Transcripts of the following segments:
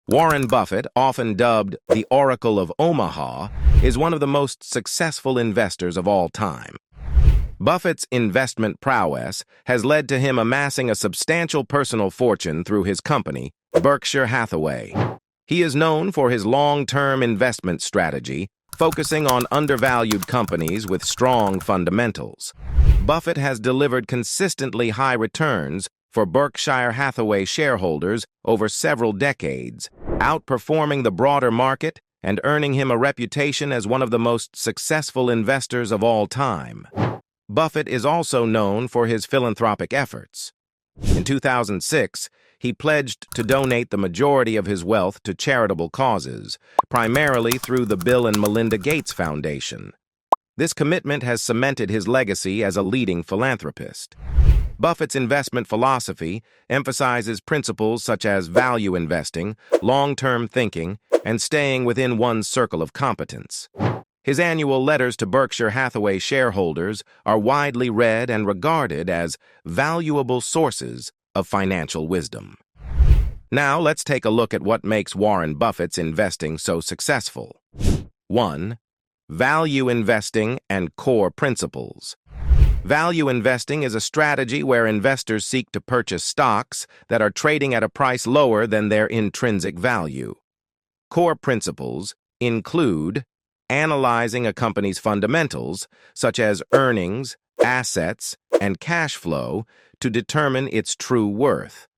Warren Buffett, often dubbed the Oracle of Omaha, is one of the most successful investors of all time. Buffett's investment prowess has led to him amassing a substantial personal fortune through his company, Berkshire Hathaway. He is known for his long-term investment strategy, focusing on undervalued companies with strong fundamentals. Buffett has delivered consistently high returns for Berkshire Hathaway shareholders over several decades, outperforming the broader market and earning him a reputation as one of the most successful investors of all time. Buffett is also known for his philanthropic efforts. In 2006, he pledged to donate the majority of his wealth to charitable causes, primarily through the Bill and Melinda Gates Foundation. This commitment has cemented his legacy as a leading philanthropist. Buffett's investment philosophy emphasizes principles such as value investing, long-term thinking, and staying within one's circle of competence. His annual letters to Berkshire Hathaway shareholders are widely read and regarded as valuable sources of financial wisdom. Now, let's take a look at what makes Warren Buffett's investing so successful. 1. Value investing and core principles. Value investing is a strategy where investors seek to purchase stocks that are trading at a price lower than their intrinsic value. Core principles include analyzing a company's fundamentals, such as earnings, assets, and cash flow, to determine its true worth.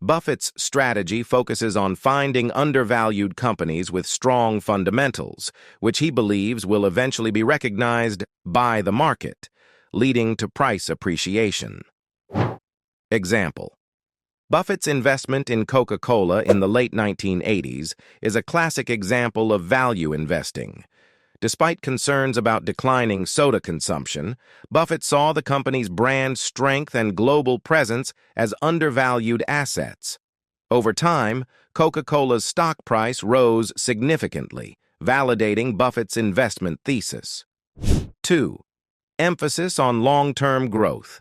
Buffett's strategy focuses on finding undervalued companies with strong fundamentals, which he believes will eventually be recognized by the market, leading to price appreciation. Example: Buffett's investment in Coca-Cola in the late 1980s is a classic example of value investing. Despite concerns about declining soda consumption, Buffett saw the company's brand strength and global presence as undervalued assets. Over time, Coca-Cola's stock price rose significantly, validating Buffett's investment thesis. 2. Emphasis on long-term growth.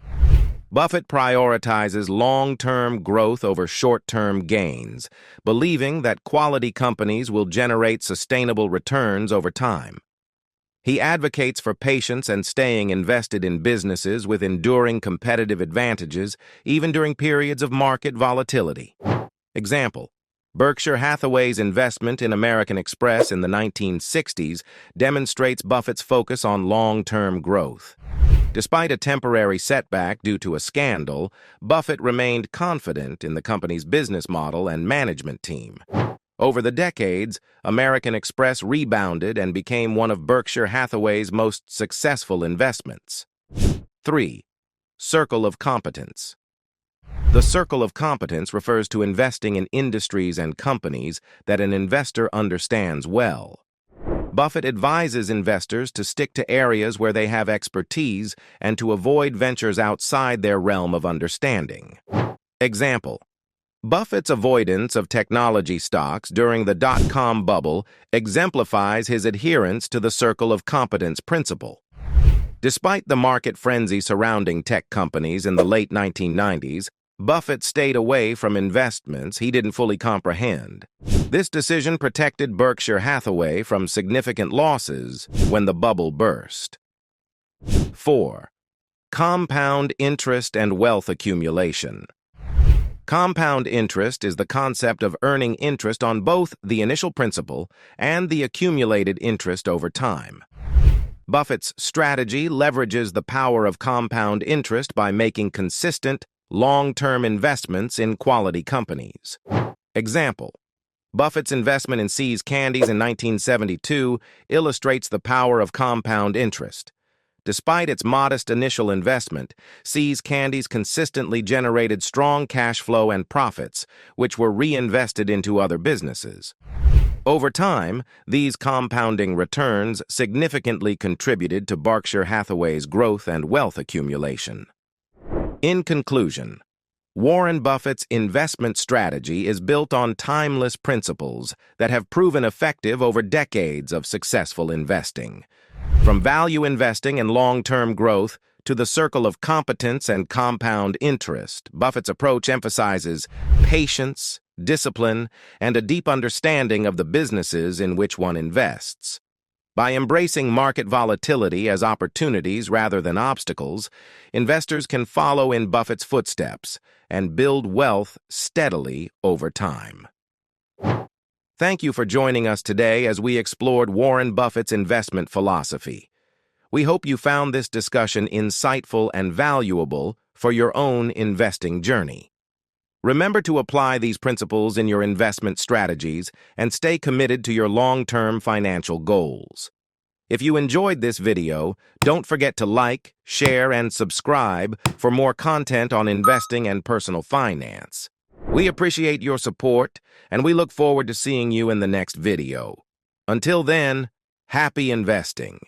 Buffett prioritizes long-term growth over short-term gains, believing that quality companies will generate sustainable returns over time. He advocates for patience and staying invested in businesses with enduring competitive advantages, even during periods of market volatility. Example: Berkshire Hathaway's investment in American Express in the 1960s demonstrates Buffett's focus on long-term growth. Despite a temporary setback due to a scandal, Buffett remained confident in the company's business model and management team. Over the decades, American Express rebounded and became one of Berkshire Hathaway's most successful investments. 3. Circle of competence. The circle of competence refers to investing in industries and companies that an investor understands well. Buffett advises investors to stick to areas where they have expertise and to avoid ventures outside their realm of understanding. Example: Buffett's avoidance of technology stocks during the dot-com bubble exemplifies his adherence to the circle of competence principle. Despite the market frenzy surrounding tech companies in the late 1990s, Buffett stayed away from investments he didn't fully comprehend. This decision protected Berkshire Hathaway from significant losses when the bubble burst. 4. Compound interest and wealth accumulation. Compound interest is the concept of earning interest on both the initial principal and the accumulated interest over time. Buffett's strategy leverages the power of compound interest by making consistent, long-term investments in quality companies. Example: Buffett's investment in See's Candies in 1972 illustrates the power of compound interest. Despite its modest initial investment, See's Candies consistently generated strong cash flow and profits, which were reinvested into other businesses. Over time, these compounding returns significantly contributed to Berkshire Hathaway's growth and wealth accumulation. In conclusion, Warren Buffett's investment strategy is built on timeless principles that have proven effective over decades of successful investing. From value investing and long-term growth to the circle of competence and compound interest. Buffett's approach emphasizes patience, discipline, and a deep understanding of the businesses in which one invests. By embracing market volatility as opportunities rather than obstacles, investors can follow in Buffett's footsteps and build wealth steadily over time. Thank you for joining us today as we explored Warren Buffett's investment philosophy. We hope you found this discussion insightful and valuable for your own investing journey. Remember to apply these principles in your investment strategies and stay committed to your long-term financial goals. If you enjoyed this video, don't forget to like, share, and subscribe for more content on investing and personal finance. We appreciate your support, and we look forward to seeing you in the next video. Until then, happy investing.